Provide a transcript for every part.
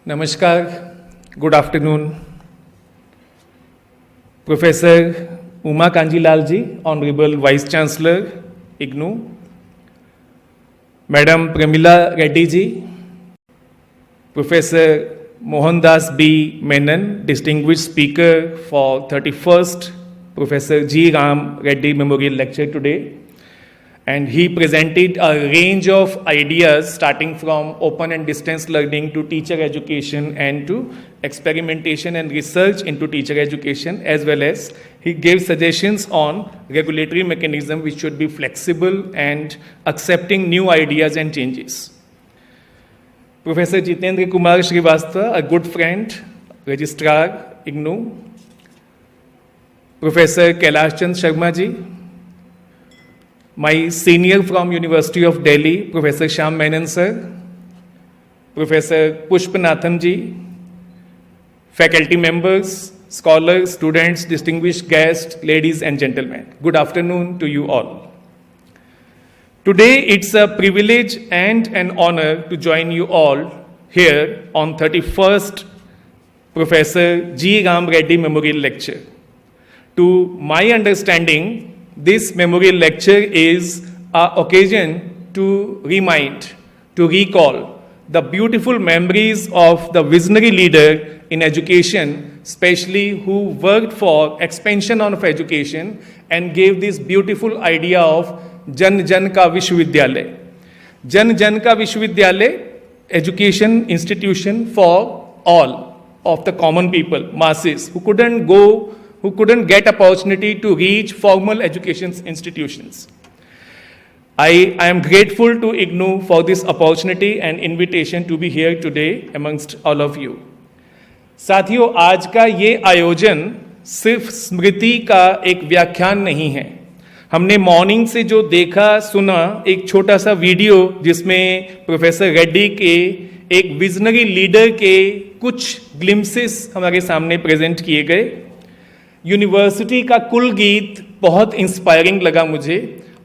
Namaskar, good afternoon. Professor Uma Kanjilal ji, Honorable Vice Chancellor, IGNOU. Madam Pramila Reddy ji, Professor Mohandas B. Menon, Distinguished Speaker for 31st Professor G. Ram Reddy Memorial Lecture today. And he presented a range of ideas starting from open and distance learning to teacher education and to experimentation and research into teacher education, as well as he gave suggestions on regulatory mechanism which should be flexible and accepting new ideas and changes. Professor Jitendra Kumar Srivastava, a good friend, Registrar, IGNOU. Professor Kailash Chand Sharma ji, my senior from University of Delhi, Professor Shyam Menon sir, Professor Pushpanathan ji, faculty members, scholars, students, distinguished guests, ladies and gentlemen. Good afternoon to you all. Today it's a privilege and an honor to join you all here on 31st Professor G. Ram Reddy Memorial Lecture. To my understanding, this memorial lecture is an occasion to remind, to recall the beautiful memories of the visionary leader in education, especially who worked for expansion of education and gave this beautiful idea of Jan Jan Ka Vishwavidyalay. Jan Jan Ka Vishwavidyalay, education institution for all of the common people, masses, who couldn't get opportunity to reach formal education institutions. I am grateful to IGNOU for this opportunity and invitation to be here today amongst all of you. साथियों, आज का ये आयोजन सिर्फ स्मृति का एक व्याख्यान नहीं है. हमने मॉर्निंग से जो देखा सुना एक छोटा सा वीडियो जिसमें प्रोफेसर रेड्डी के एक विजनरी लीडर के कुछ ग्लिम्सेस हमारे सामने प्रेजेंट किए गए. यूनिवर्सिटी का कुल गीत बहुत इंस्पायरिंग लगा मुझे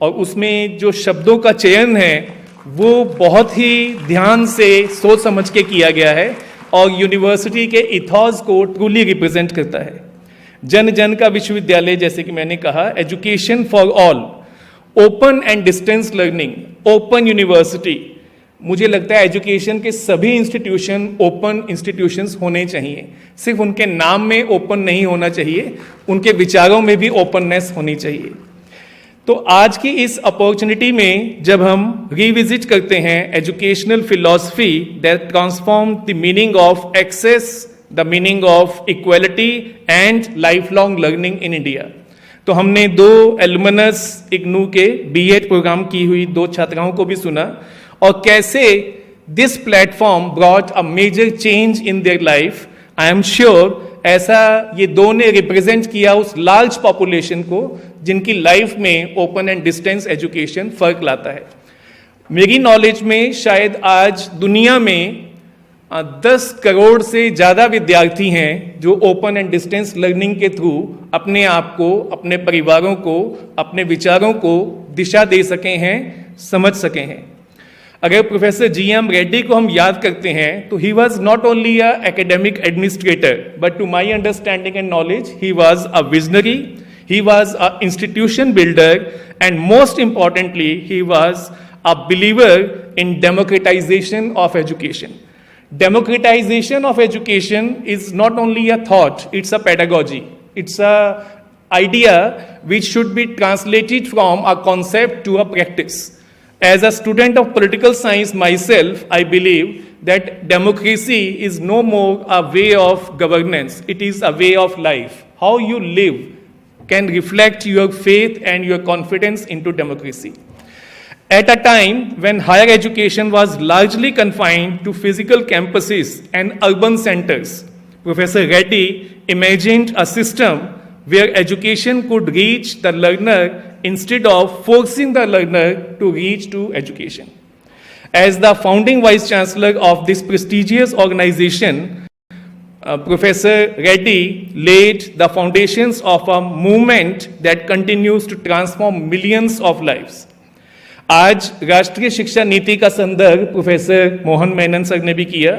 और उसमें जो शब्दों का चयन है वो बहुत ही ध्यान से सोच समझ के किया गया है और यूनिवर्सिटी के इथॉस को ट्रूली रिप्रेजेंट करता है. जन जन का विश्वविद्यालय, जैसे कि मैंने कहा, education for all, open and distance learning, open university. मुझे लगता है एजुकेशन के सभी इंस्टीट्यूशन ओपन इंस्टीट्यूशंस होने चाहिए. सिर्फ उनके नाम में ओपन नहीं होना चाहिए, उनके विचारों में भी ओपननेस होनी चाहिए. तो आज की इस अपॉर्चुनिटी में जब हम रिविजिट करते हैं educational philosophy that transform the meaning of access, the meaning of equality and life long learning in India, तो हमने दो एलुमनस इग्नू के बीएड प्रोग्राम की हुई दो छात्राओं को भी सुना और कैसे this platform brought a major change in their life. I am sure ऐसा ये दो ने रिप्रेजेंट किया उस लार्ज पॉपुलेशन को जिनकी लाइफ में ओपन एंड डिस्टेंस एजुकेशन फर्क लाता है. मेरी नॉलेज में शायद आज दुनिया में 10 करोड़ से ज़्यादा विद्यार्थी हैं जो ओपन एंड डिस्टेंस लर्निंग के थ्रू अपने आप को, अपने परिवारों को, अपने विचारों को दिशा दे सके हैं, समझ सके हैं. अगर प्रोफेसर जी एम रेड्डी को हम याद करते हैं तो he was not only a academic administrator but to my understanding and knowledge he was a visionary, he was an institution builder, and most importantly he was a believer in democratization of education. Democratization of education is not only a thought, it's a pedagogy, it's a idea which should be translated from a concept to a practice. As a student of political science myself, I believe that democracy is no more a way of governance, it is a way of life. How you live can reflect your faith and your confidence into democracy. At a time when higher education was largely confined to physical campuses and urban centers, Professor Reddy imagined a system where education could reach the learner instead of forcing the learner to reach to education. As the founding Vice Chancellor of this prestigious organization, Professor Reddy laid the foundations of a movement that continues to transform millions of lives. आज राष्ट्रीय शिक्षा नीति का संदर्भ professor Mohan Menon sir ने भी किया.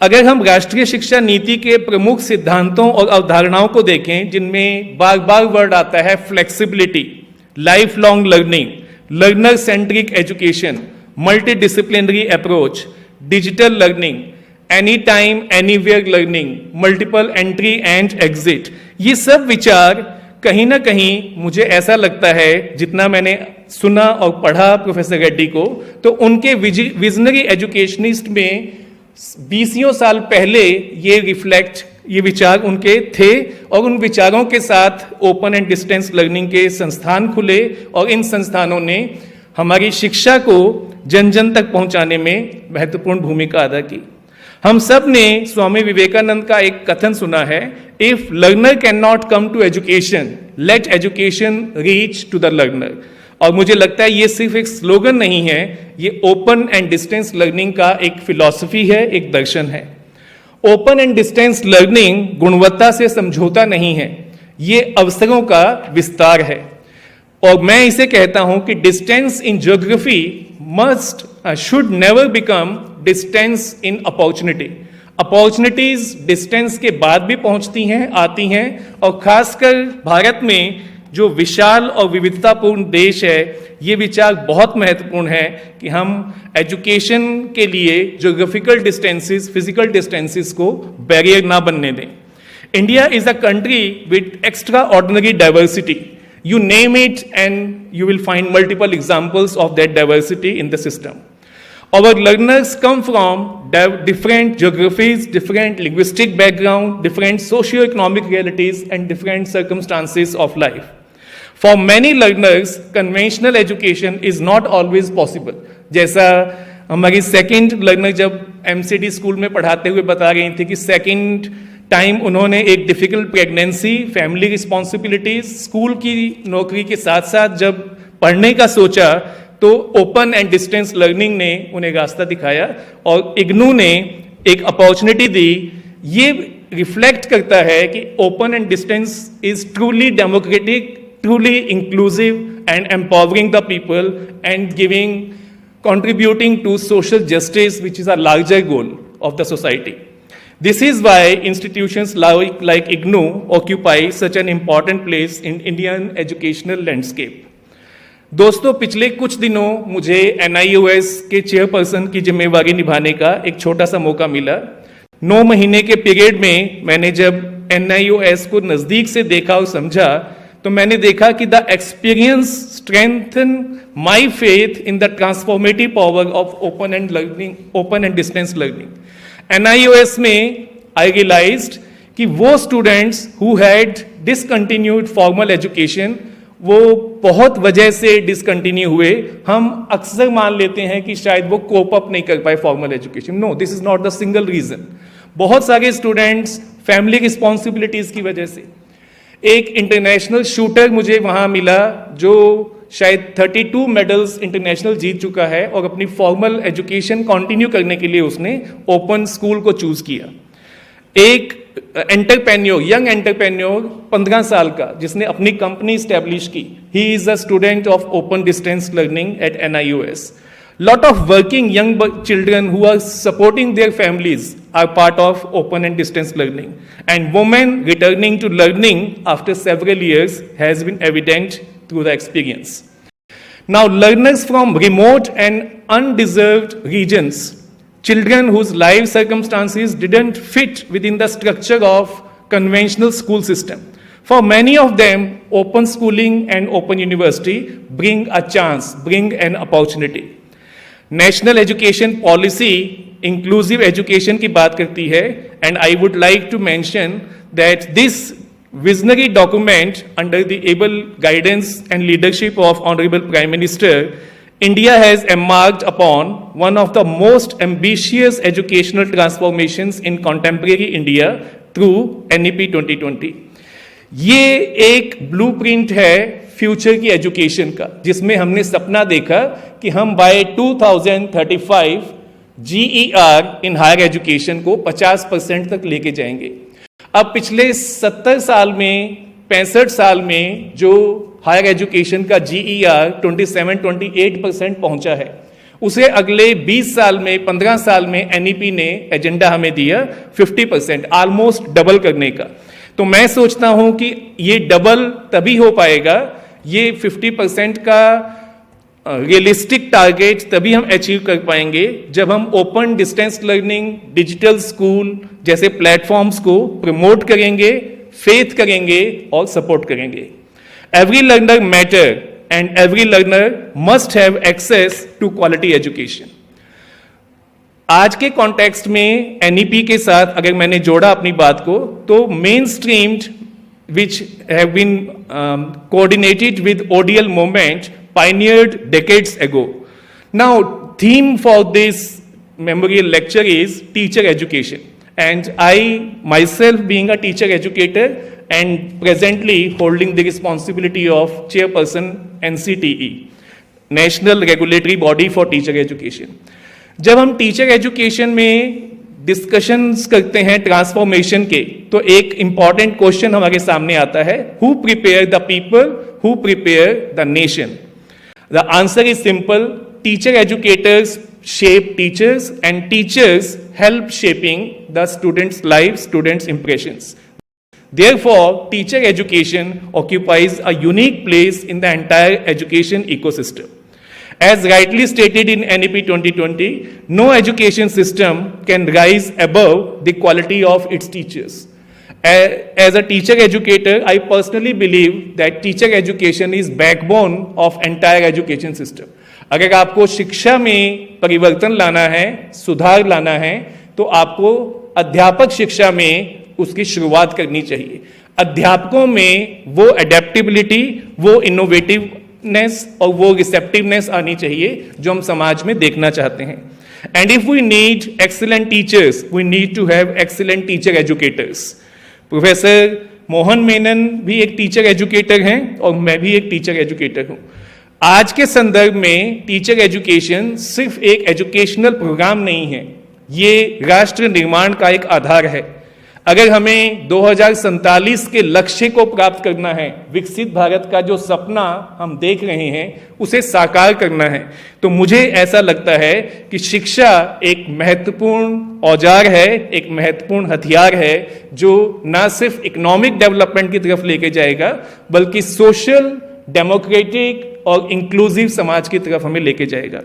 अगर हम राष्ट्रीय शिक्षा नीति के प्रमुख सिद्धांतों और अवधारणाओं को देखें, जिनमें बार बार वर्ड आता है flexibility, life long learning, learner centric education, multi disciplinary approach, digital learning, any time anywhere learning, multiple entry and exit, ये सब विचार कहीं ना कहीं मुझे ऐसा लगता है, जितना मैंने सुना और पढ़ा प्रोफेसर रेड्डी को, तो उनके विजनरी एजुकेशनिस्ट में 20 साल पहले ये विचार उनके थे, और उन विचारों के साथ ओपन एंड डिस्टेंस लर्निंग के संस्थान खुले, और इन संस्थानों ने हमारी शिक्षा को जन जन तक पहुंचाने में महत्वपूर्ण भूमिका अदा की। हम सब ने स्वामी विवेकानंद का एक कथन सुना है, if learner can not come to education, let education reach to the learner. और मुझे लगता है ये सिर्फ एक स्लोगन नहीं है, ये ओपन एंड डिस्टेंस लर्निंग का एक फिलॉसफी है, एक दर्शन है। ओपन एंड डिस्टेंस लर्निंग गुणवत्ता से समझौता नहीं है, ये अवसरों का विस्तार है। और मैं इसे कहता हूं कि distance in geography should never become distance in opportunity. Opportunities distance के बाद भी पहुंचती हैं, आती हैं, और खासकर भारत में जो विशाल और विविधतापूर्ण देश है, ये विचार बहुत महत्वपूर्ण है कि हम एजुकेशन के लिए ज्योग्राफिकल डिस्टेंसेस, फिजिकल डिस्टेंसेस को बैरियर ना बनने दें। India is a country with extra ordinary diversity. You name it and you will find multiple examples of that diversity in the system. Our learners come from different geographies, different linguistic background, different socio-economic realities and different circumstances of life. For many learners, conventional education is not always possible. जैसा हमारी second learner जब MCD school में पढ़ाते हुए बता रही थी कि सेकेंड टाइम उन्होंने एक difficult pregnancy, family responsibilities, school की नौकरी के साथ साथ जब पढ़ने का सोचा, तो ओपन एंड डिस्टेंस लर्निंग ने उन्हें रास्ता दिखाया और इग्नू ने एक अपॉर्चुनिटी दी। ये रिफ्लेक्ट करता है कि open and distance is truly democratic, truly inclusive and empowering the people and contributing to social justice, which is a larger goal of the society. This is why institutions like IGNOU occupy such an important place in Indian educational landscape. दोस्तों, पिछले कुछ दिनों मुझे NIOS के chairperson की जिम्मेवारी निभाने का एक छोटा सा मौका मिला। 9 महीने के पीरियड में मैंने जब NIOS को नजदीक से देखा और समझा, तो मैंने देखा कि the experience strengthen my faith in the transformative power of open and distance learning. NIOS में आई रियलाइज्ड कि वो students who had discontinued formal education, वो बहुत वजह से डिसकंटिन्यू हुए। हम अक्सर मान लेते हैं कि शायद वो कोप अप नहीं कर पाए formal education. No, this is not the single reason. बहुत सारे स्टूडेंट्स फैमिली रिस्पॉन्सिबिलिटीज की वजह से। एक इंटरनेशनल शूटर मुझे वहां मिला जो शायद 32 मेडल्स इंटरनेशनल जीत चुका है, और अपनी फॉर्मल एजुकेशन कंटिन्यू करने के लिए उसने ओपन स्कूल को चूज किया। एक एंटरप्रेन्योर, यंग एंटरप्रेन्योर 15 साल का, जिसने अपनी कंपनी स्टैब्लिश की, he is a student of open distance learning at NIOS. Lot of working young children who are supporting their families are part of open and distance learning, and women returning to learning after several years has been evident through the experience. Now, learners from remote and undeserved regions, children whose life circumstances didn't fit within the structure of conventional school system, for many of them, open schooling and open university bring a chance, bring an opportunity. National education policy inclusive education की बात करती है, and I would like to mention that this visionary document under the able guidance and leadership of honourable prime minister, India has embarked upon one of the most ambitious educational transformations in contemporary India through NEP 2020. ये एक blueprint है future की education का, जिसमें हमने सपना देखा कि हम by 2035 GER in higher education को 50% तक लेके जाएंगे। अब पिछले 70 साल में, 65 साल में जो हायर एजुकेशन का GER 27-28% पहुंचा है, उसे अगले 20 साल में 15 साल में एनईपी ने एजेंडा हमें दिया 50%, ऑलमोस्ट डबल करने का। तो मैं सोचता हूं कि ये डबल तभी हो पाएगा, ये 50% का रियलिस्टिक टारगेट तभी हम अचीव कर पाएंगे जब हम open distance learning, digital school जैसे प्लेटफॉर्म्स को प्रमोट करेंगे, फेथ करेंगे और सपोर्ट करेंगे। Every learner matter and every learner must have access to quality education. आज के कॉन्टेक्स्ट में एनईपी के साथ अगर मैंने जोड़ा अपनी बात को, तो main streamed which have been coordinated with ODL movement pioneered decades ago. Now, theme for this memorial lecture is teacher education, and I myself being a teacher educator and presently holding the responsibility of chairperson NCTE, National Regulatory Body for Teacher Education. जब हम teacher education में discussions करते हैं transformation के, तो एक important question हमारे सामने आता है, who prepare the people, who prepare the nation. The answer is simple, teacher educators shape teachers and teachers help shaping the students life, students impressions. Therefore, teacher education occupies a unique place in the entire education ecosystem. As rightly stated in NEP 2020, no education system can rise above the quality of its teachers. As a teacher educator, I personally believe that teacher education is backbone of entire education system. अगर आपको शिक्षा में परिवर्तन लाना है, सुधार लाना है, तो आपको अध्यापक शिक्षा में उसकी शुरुआत करनी चाहिए। अध्यापकों में वो एडेप्टेबिलिटी, वो इनोवेटिवनेस और वो रिसेप्टिवनेस आनी चाहिए जो हम समाज में देखना चाहते हैं। And if we need excellent teachers, we need to have excellent teacher educators. Professor Mohan Menon भी एक टीचर एजुकेटर हैं और मैं भी एक टीचर एजुकेटर हूं। आज के संदर्भ में टीचर एजुकेशन सिर्फ एक एजुकेशनल प्रोग्राम नहीं है, ये राष्ट्र निर्माण का एक आधार है। अगर हमें 2047 के लक्ष्य को प्राप्त करना है, विकसित भारत का जो सपना हम देख रहे हैं उसे साकार करना है, तो मुझे ऐसा लगता है कि शिक्षा एक महत्वपूर्ण औजार है, एक महत्वपूर्ण हथियार है जो न सिर्फ इकोनॉमिक डेवलपमेंट की तरफ लेके जाएगा बल्कि सोशल, डेमोक्रेटिक और इंक्लूसिव समाज की तरफ हमें लेके जाएगा।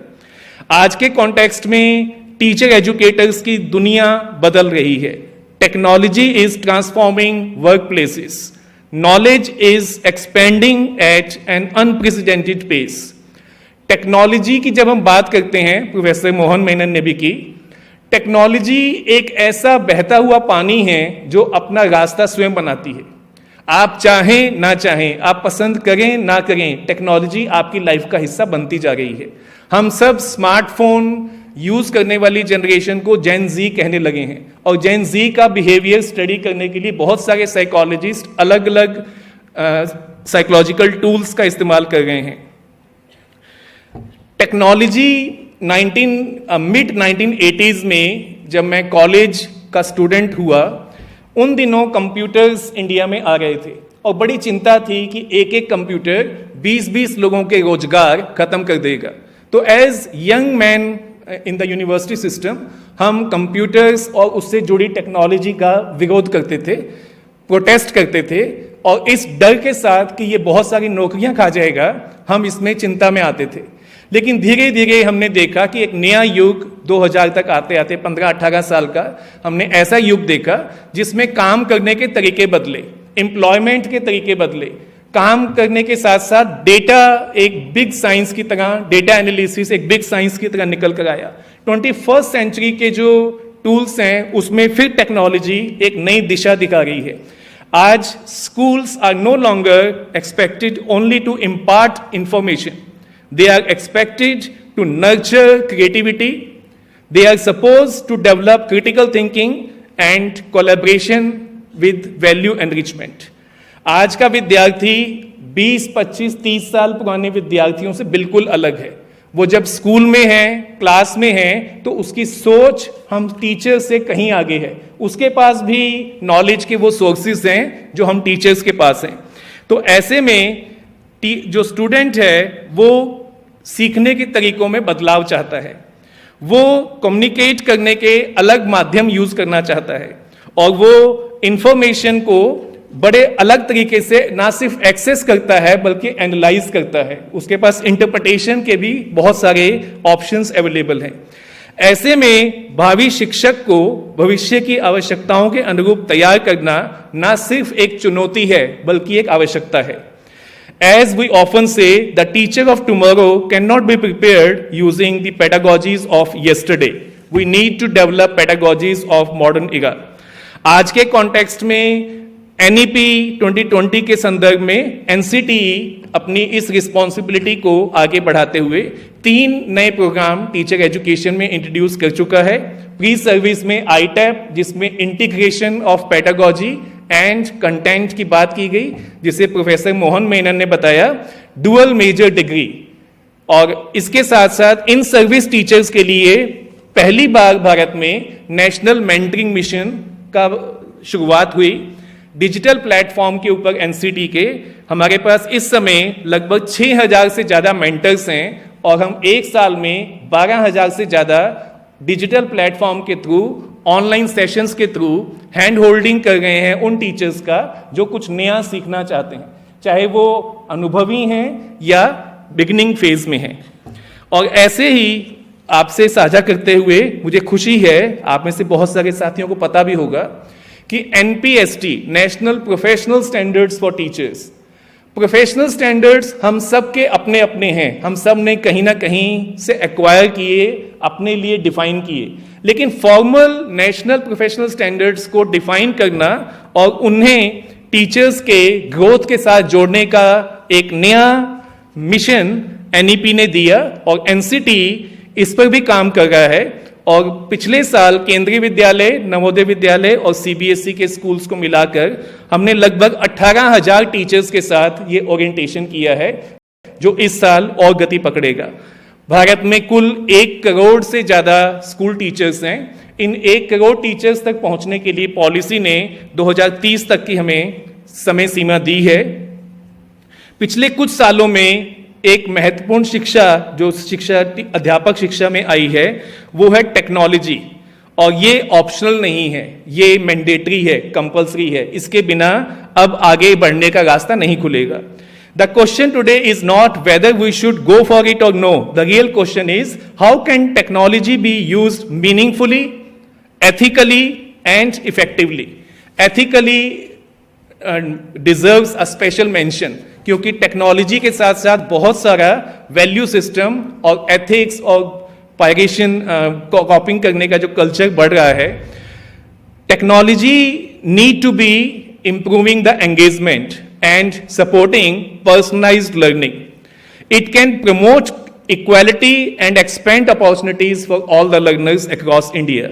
आज के कॉन्टेक्स्ट में टीचर एजुकेटर्स की दुनिया बदल रही है। Technology is transforming workplaces. Knowledge is expanding at an unprecedented pace. Technology की जब हम बात करते हैं, प्रोफेसर मोहन मेनन ने भी की, टेक्नोलॉजी एक ऐसा बहता हुआ पानी है जो अपना रास्ता स्वयं बनाती है। आप चाहें ना चाहें, आप पसंद करें ना करें, टेक्नोलॉजी आपकी लाइफ का हिस्सा बनती जा रही है। हम सब स्मार्टफोन यूज करने वाली जनरेशन को जेन जी कहने लगे हैं और जेन जी का बिहेवियर स्टडी करने के लिए बहुत सारे साइकोलॉजिस्ट अलग अलग साइकोलॉजिकल टूल्स का इस्तेमाल कर रहे हैं। टेक्नोलॉजी मिड 1980s में जब मैं कॉलेज का स्टूडेंट हुआ, उन दिनों कंप्यूटर्स इंडिया में आ रहे थे और बड़ी चिंता थी कि एक एक कंप्यूटर 20-20 लोगों के रोजगार खत्म कर देगा। तो as young man in the university system हम कंप्यूटर्स और उससे जुड़ी टेक्नोलॉजी का विरोध करते थे, प्रोटेस्ट करते थे, और इस डर के साथ कि ये बहुत सारी नौकरियां खा जाएगा हम इसमें चिंता में आते थे। लेकिन धीरे धीरे हमने देखा कि एक नया युग 2000 तक आते आते 15-18 साल का हमने ऐसा युग देखा जिसमें काम करने के तरीके बदले, एम्प्लॉयमेंट के तरीके बदले, काम करने के साथ साथ डेटा एक बिग साइंस की तरह, डेटा एनालिसिस एक बिग साइंस की तरह निकल कर आया। 21st सेंचुरी के जो टूल्स हैं उसमें फिर टेक्नोलॉजी एक नई दिशा दिखा रही है। आज schools are no longer expected only to impart information, they are expected to nurture creativity, they are suppose to develop critical thinking and collaboration with value enrichment. आज का विद्यार्थी 20, 25, 30 साल पुराने विद्यार्थियों से बिल्कुल अलग है। वो जब स्कूल में है, क्लास में है, तो उसकी सोच हम टीचर से कहीं आगे है। उसके पास भी नॉलेज के वो सोर्सेज हैं जो हम टीचर्स के पास हैं। तो ऐसे में जो स्टूडेंट है वो सीखने के तरीकों में बदलाव चाहता है, वो कम्युनिकेट करने के अलग माध्यम यूज करना चाहता है और वो इंफॉर्मेशन को बड़े अलग तरीके से ना सिर्फ एक्सेस करता है बल्कि एनालाइज करता है। उसके पास इंटरप्रिटेशन के भी बहुत सारे ऑप्शंस अवेलेबल हैं। ऐसे में भावी शिक्षक को भविष्य की आवश्यकताओं के अनुरूप तैयार करना ना सिर्फ एक चुनौती है बल्कि एक आवश्यकता है। As we often say, the teacher of tomorrow cannot be prepared using the pedagogies of yesterday. We need to develop pedagogies of modern era. आज के कॉन्टेक्स्ट में NEP 2020 के संदर्भ में NCTE अपनी इस रिस्पॉन्सिबिलिटी को आगे बढ़ाते हुए 3 नए प्रोग्राम टीचर एजुकेशन में इंट्रोड्यूस कर चुका है। प्री सर्विस में ITAP, जिसमें integration of pedagogy and content की बात की गई, जिसे प्रोफेसर मोहन मेनन ने बताया, डुअल मेजर डिग्री। और इसके साथ साथ इन सर्विस टीचर्स के लिए पहली बार भारत में नेशनल मेंटरिंग मिशन का शुरुआत हुई। डिजिटल प्लेटफॉर्म के ऊपर NCT के हमारे पास इस समय लगभग 6000 से ज़्यादा मेंटर्स हैं और हम एक साल में 12000 से ज़्यादा डिजिटल प्लेटफॉर्म के थ्रू, ऑनलाइन सेशंस के थ्रू हैंड होल्डिंग कर रहे हैं उन टीचर्स का जो कुछ नया सीखना चाहते हैं, चाहे वो अनुभवी हैं या बिगिनिंग फेज में हैं। और ऐसे ही आपसे साझा करते हुए मुझे खुशी है, आप में से बहुत सारे साथियों को पता भी होगा कि NPST, national professional standards for teachers, professional standards हम सब के अपने अपने हैं, हम सब ने कहीं ना कहीं से एक्वायर किए, अपने लिए डिफाइन किए, लेकिन फॉर्मल नेशनल प्रोफेशनल स्टैंडर्ड्स को डिफाइन करना और उन्हें टीचर्स के ग्रोथ के साथ जोड़ने का एक नया मिशन NEP ने दिया और NCT इस पर भी काम कर रहा है। और पिछले साल केंद्रीय विद्यालय, नवोदय विद्यालय और CBSE के स्कूल्स को मिलाकर हमने लगभग 18,000 टीचर्स के साथ ये ओरिएंटेशन किया है, जो इस साल और गति पकड़ेगा। भारत में कुल 1 करोड़ से ज़्यादा स्कूल टीचर्स हैं। इन 1 करोड़ टीचर्स तक पहुंचने के लिए पॉलिसी ने 2030 तक की हमें समय सीमा दी है। पिछले कुछ सालों में एक महत्वपूर्ण शिक्षा जो अध्यापक शिक्षा में आई है वो है टेक्नोलॉजी, और ये ऑप्शनल नहीं है, ये मैंडेटरी है, कंपल्सरी है। इसके बिना अब आगे बढ़ने का रास्ता नहीं खुलेगा। The question today is not whether we should go for it और no, the real question is how can technology be used meaningfully, ethically and effectively. Ethically deserves a special mention, क्योंकि टेक्नोलॉजी के साथ साथ बहुत सारा value system और ethics और पायरेशन कॉपिंग करने का जो कल्चर बढ़ रहा है। Technology need to be improving the engagement and supporting personalised learning. It can promote equality and expand opportunities for all the learners across India.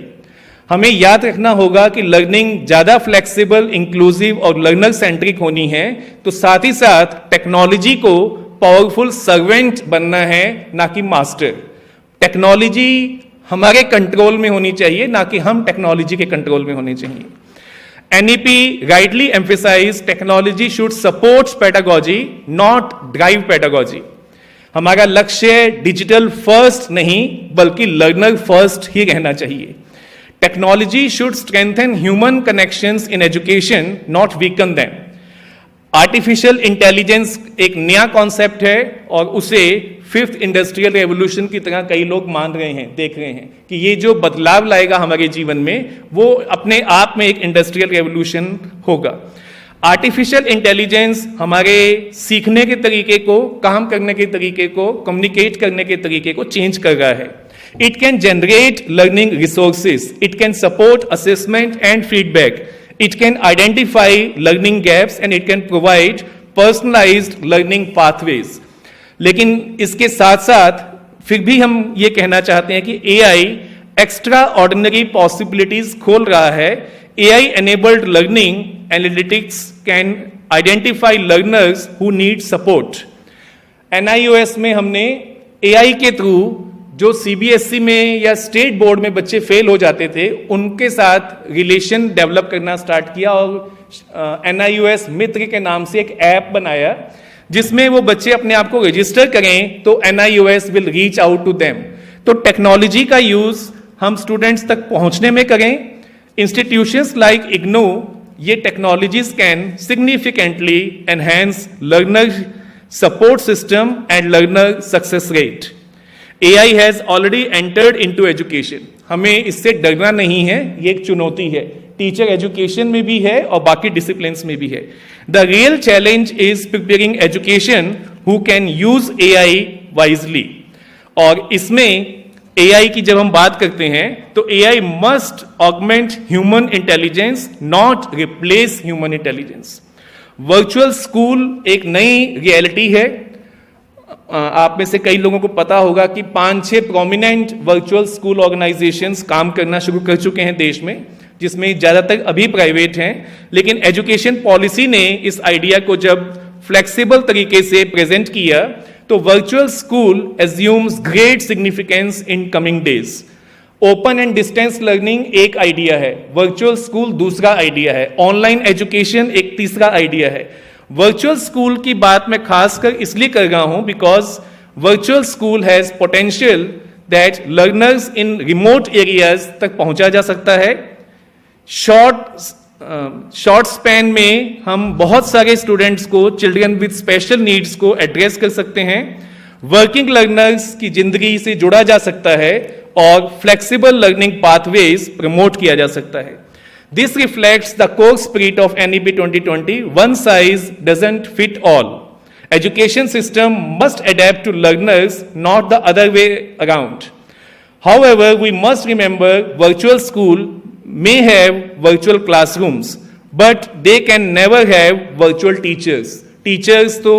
हमें याद रखना होगा कि लर्निंग ज़्यादा फ्लेक्सिबल, इंक्लूसिव और लर्नर सेंट्रिक होनी है, तो साथ ही साथ टेक्नोलॉजी को पावरफुल सर्वेंट बनना है, ना कि मास्टर। टेक्नोलॉजी हमारे कंट्रोल में होनी चाहिए, ना कि हम टेक्नोलॉजी के कंट्रोल में होने चाहिए। NEP rightly emphasized technology should support pedagogy, not drive pedagogy. हमारा लक्ष्य डिजिटल फर्स्ट नहीं बल्कि लर्नर फर्स्ट ही रहना चाहिए। Technology should strengthen human connections in education, not weaken them. Artificial intelligence एक नया कॉन्सेप्ट है और उसे 5th इंडस्ट्रियल रेवोल्यूशन की तरह कई लोग मान रहे हैं, देख रहे हैं कि ये जो बदलाव लाएगा हमारे जीवन में वो अपने आप में एक इंडस्ट्रियल रेवोल्यूशन होगा। आर्टिफिशियल इंटेलिजेंस हमारे सीखने के तरीके को, काम करने के तरीके को, कम्युनिकेट करने के तरीके को चेंज कर रहा है। It can generate learning resources. It can support assessment and feedback. It can identify learning gaps and it can provide personalized learning pathways. लेकिन इसके साथ साथ फिर भी हम ये कहना चाहते हैं कि AI एक्स्ट्रा ऑर्डिनरी पॉसिबिलिटीज खोल रहा है। AI enabled learning analytics can identify learners who need support. NIOS में हमने AI के थ्रू जो CBSE में या स्टेट बोर्ड में बच्चे फेल हो जाते थे उनके साथ रिलेशन डेवलप करना स्टार्ट किया और NIOS मित्र के नाम से एक ऐप बनाया जिसमें वो बच्चे अपने आप को रजिस्टर करें तो NIOS will reach out to them. तो टेक्नोलॉजी का यूज हम स्टूडेंट्स तक पहुंचने में करें। इंस्टीट्यूशंस लाइक इग्नू, ये technologies can significantly enhance learner support system and learner success rate. AI has already entered into education, हमें इससे डरना नहीं है, ये एक चुनौती है, टीचर एजुकेशन में भी है और बाकी डिसिप्लिन्स में भी है। The real challenge is preparing education who can use AI wisely. और इसमें AI की जब हम बात करते हैं तो AI must augment human intelligence, not replace human intelligence. Virtual school एक नई रियलिटी है। आप में से कई लोगों को पता होगा कि 5-6 प्रोमिनेंट वर्चुअल स्कूल ऑर्गेनाइजेशंस काम करना शुरू कर चुके हैं देश में, जिसमें ज़्यादातर अभी प्राइवेट हैं। लेकिन एजुकेशन पॉलिसी ने इस आइडिया को जब फ्लेक्सिबल तरीके से प्रेजेंट किया तो virtual school assumes great significance in coming days. Open and distance learning एक आइडिया है, वर्चुअल स्कूल दूसरा आइडिया है, ऑनलाइन एजुकेशन एक तीसरा आइडिया है। वर्चुअल स्कूल की बात मैं खासकर इसलिए कर रहा हूं because virtual school has potential that learners in remote areas तक पहुंचा जा सकता है। शॉर्ट स्पैन में हम बहुत सारे स्टूडेंट्स को, चिल्ड्रन विद स्पेशल नीड्स को एड्रेस कर सकते हैं। वर्किंग लर्नर्स की जिंदगी से जुड़ा जा सकता है और फ्लेक्सिबल लर्निंग पाथवेज प्रमोट किया जा सकता है। This reflects the core spirit of NEP 2020. One size doesn't fit all. Education system must adapt to learners, not the other way around. However, we must remember virtual school may have virtual classrooms, but they can never have virtual teachers. Teachers तो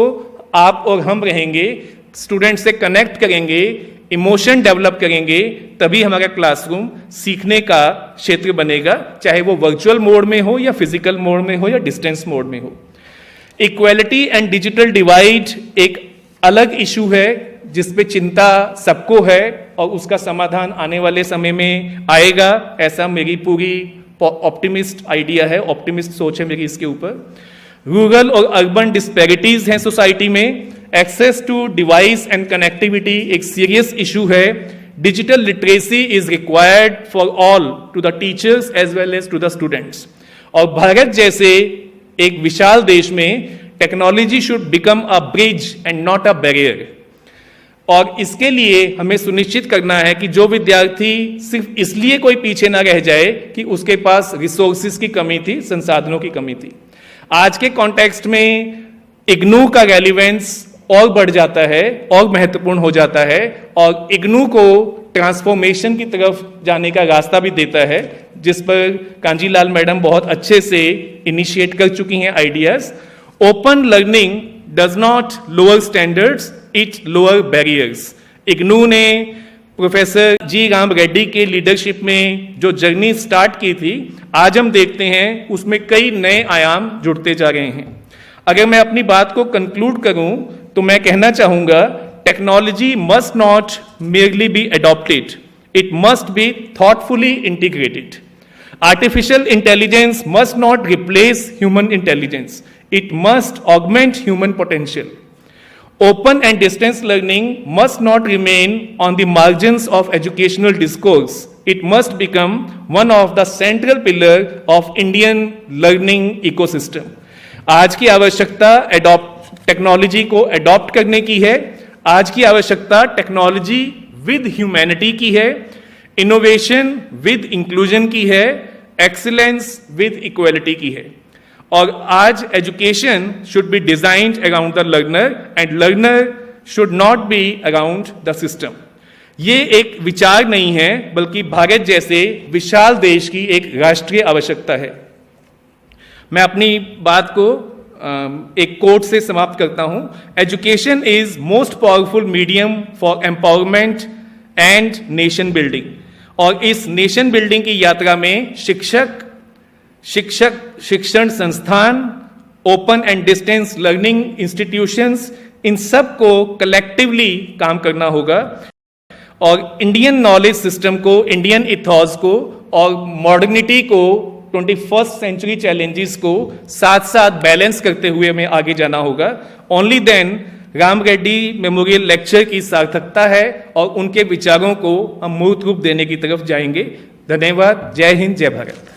आप और हम रहेंगे, student से connect करेंगे, emotion develop करेंगे, तभी हमारा क्लासरूम सीखने का क्षेत्र बनेगा, चाहे वो वर्चुअल मोड में हो या फिजिकल मोड में हो या डिस्टेंस मोड में हो। इक्वालिटी एंड डिजिटल डिवाइड एक अलग इशू है जिस पे चिंता सबको है और उसका समाधान आने वाले समय में आएगा, ऐसा मेरी पूरी ऑप्टिमिस्ट आइडिया है, ऑप्टिमिस्ट सोच है मेरी इसके ऊपर। रूरल और अर्बन डिस्पैरिटीज हैं सोसाइटी में। Access to device and connectivity एक सीरियस इशू है। Digital literacy is required for all, to the teachers as well as to the students. और भारत जैसे एक विशाल देश में technology should become a bridge and not a barrier. और इसके लिए हमें सुनिश्चित करना है कि जो विद्यार्थी सिर्फ इसलिए कोई पीछे ना रह जाए कि उसके पास रिसोर्सेज की कमी थी, संसाधनों की कमी थी। आज के कॉन्टेक्स्ट में इग्नू का रेलिवेंस और बढ़ जाता है और महत्वपूर्ण हो जाता है और इग्नू को ट्रांसफॉर्मेशन की तरफ जाने का रास्ता भी देता है, जिस पर कांजीलाल मैडम बहुत अच्छे से इनिशिएट कर चुकी हैं ideas. Open learning does not lower standards, it lower barriers. IGNOU ने प्रोफेसर जी राम रेड्डी के लीडरशिप में जो जर्नी स्टार्ट की थी, आज हम देखते हैं उसमें कई नए आयाम जुड़ते जा रहे हैं। अगर मैं अपनी बात को कंक्लूड करूं तो मैं कहना चाहूंगा, technology must not merely be adopted, it must be thoughtfully integrated. Artificial intelligence must not replace human intelligence, it must augment human potential. Open and distance learning must not remain on the margins of educational discourse, it must become one of the central pillars of Indian learning ecosystem. आज की आवश्यकता technology को adopt करने की है, आज की आवश्यकता टेक्नोलॉजी विद ह्यूमैनिटी की है, इनोवेशन विद इंक्लूजन की है, एक्सीलेंस विद इक्वालिटी की है। और आज education should be designed around the learner and learner should not be around the system. ये एक विचार नहीं है, बल्कि भारत जैसे विशाल देश की एक राष्ट्रीय आवश्यकता है। मैं अपनी बात को एक कोट से समाप्त करता हूं। Education is most powerful medium for empowerment and nation building. और इस नेशन बिल्डिंग की यात्रा में शिक्षण संस्थान, open and distance learning institutions, इन सब को कलेक्टिवली काम करना होगा और इंडियन नॉलेज सिस्टम को, इंडियन इथॉस को और मॉडर्निटी को 21st सेंचुरी चैलेंजेस को साथ साथ बैलेंस करते हुए हमें आगे जाना होगा। Only then Ram Reddy memorial lecture की सार्थकता है और उनके विचारों को हम मूर्त रूप देने की तरफ जाएंगे। धन्यवाद। जय हिंद, जय भारत।